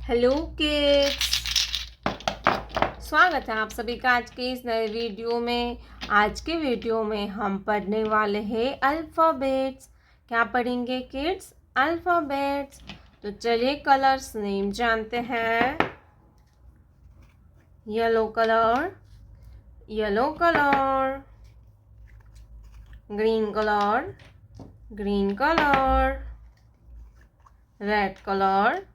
Hello kids, स्वागत है आप सभी का आज के इस नए वीडियो में। आज के वीडियो में हम पढ़ने वाले हैं अल्फ़ाबेट्स। क्या पढ़ेंगे किड्स? अल्फ़ाबेट्स। तो चलिए कलर्स नेम जानते हैं। Yellow colour, yellow colour. Green colour, green colour. Red colour,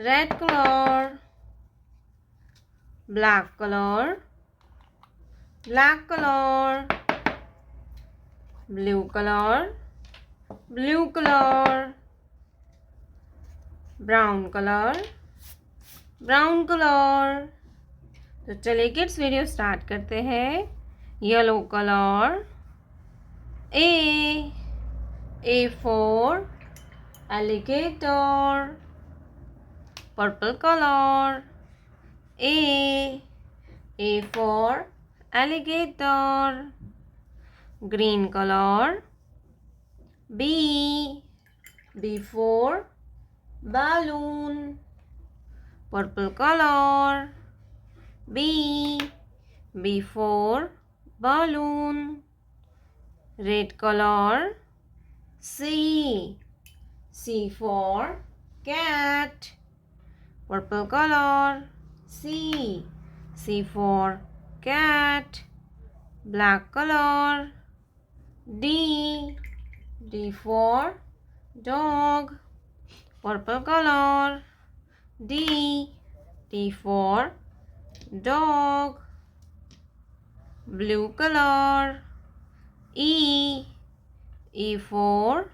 red colour. black color, black color. Blue color, blue color. Brown color, brown color. तो चलिए किड्स वीडियो स्टार्ट करते हैं। Yellow colour, A for alligator. Purple color, A for alligator. Green color, B for balloon. Purple color, B for balloon. Red color, C for cat. Purple color, C for cat. Black color, D for dog. Purple color, D for dog. Blue color, E for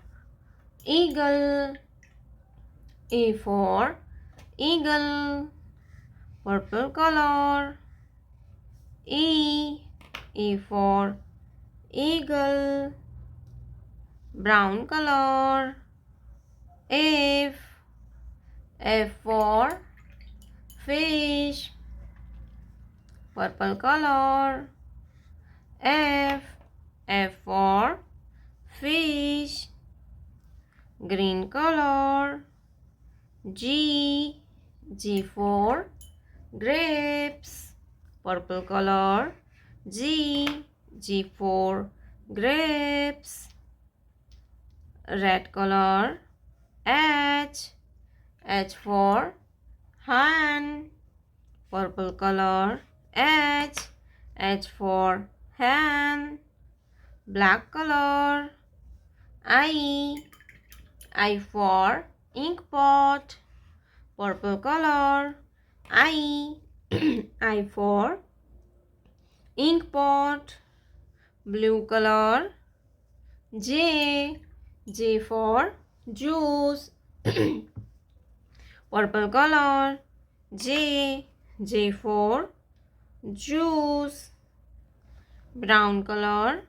eagle. E for eagle. Purple color, E for eagle. Brown color, F for fish. Purple color, F for fish. Green color, G for grapes. Purple color, G for grapes. Red color, H for hen. Purple color, H for hen. Black color, I for ink pot. Purple color, I for ink pot. Blue color, J for juice. Purple color, J for juice. Brown color,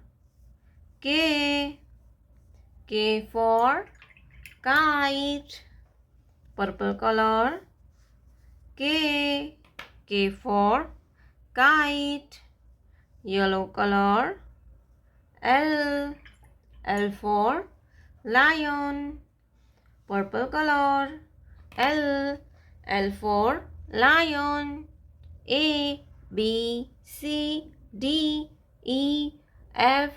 K for kite. Purple color, K for kite. Yellow color, L for lion. Purple color, L for lion. A B C D E F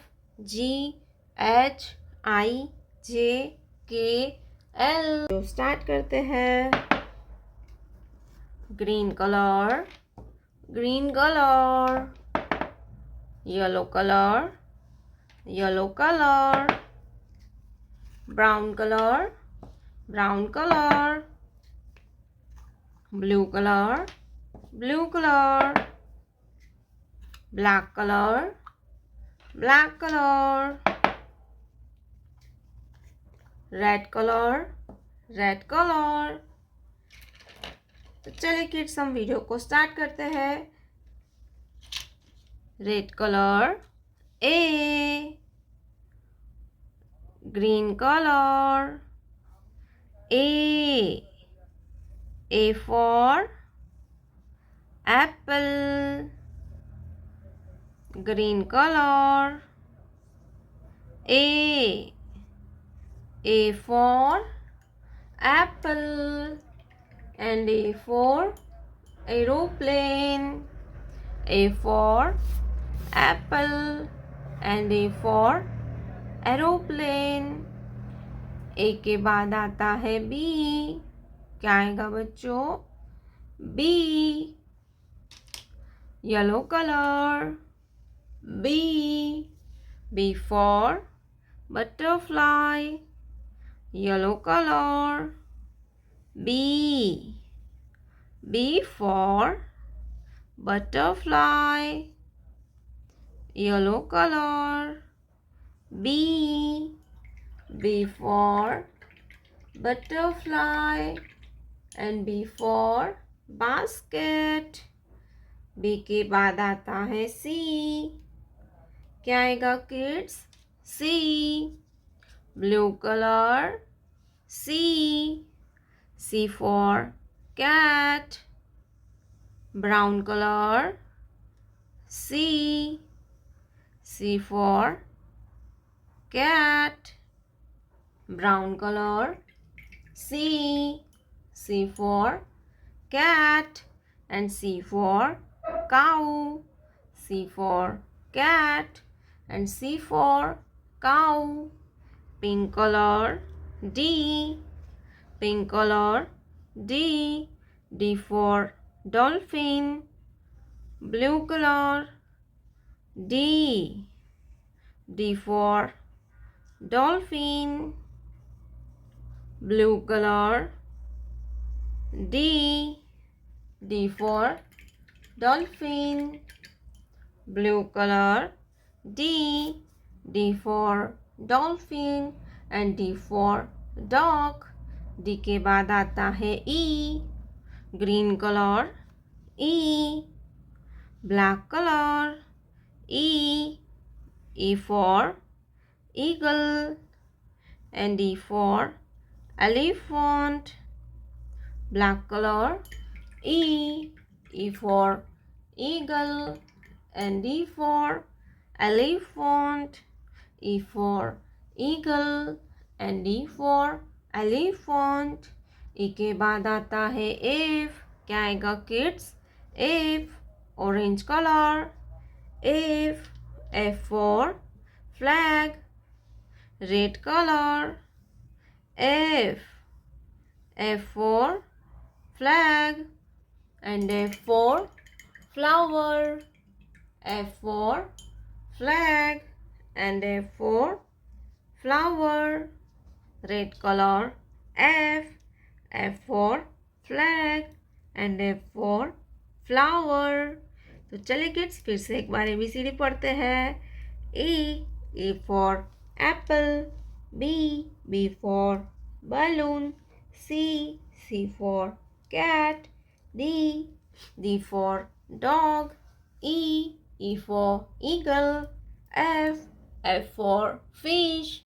G H I J K L. तो start करते हैं। Green colour, green colour. Yellow colour, yellow colour. Brown colour, brown colour. Blue colour, blue colour. Black colour, black colour. Red colour, red colour. तो चलिए kids हम video को start करते हैं। Red colour, A. Green colour, A for apple. Green color, A for apple. and A for aeroplane. A for apple and A for aeroplane. A के बाद आता है बी. क्या आएगा बच्चों? B. Yellow colour. B. B for butterfly. Yellow color. B. B for butterfly. Yellow color. B. B for butterfly and B for basket. B के बाद आता है C. क्या आएगा kids? C. Blue color. C. C for cat. Brown color. C. C for cat. Brown color. C. C for cat and C for cow. C for cat and C for cow. Pink color. D. Pink color. D. D for dolphin. Blue color. D. D for dolphin. Blue color. D. D for dolphin. Blue color. D. D for dolphin and D for dog. D के बाद आता है E. Green color. E. Black color. E. E for eagle and E for elephant. Black color. E. E for eagle and E for elephant. E for eagle and E for elephant. E के बाद आता है F. क्या आएगा kids? F. Orange color. F. F for flag. Red color. F. F for flag and F for flower. F for flag and F for flower. Red color. F. F for flag and F for flower. तो चलिए kids फिर से एक बार ABCD पढ़ते हैं. A for apple. B for balloon. C for cat. D for dog. E for eagle. F for fish.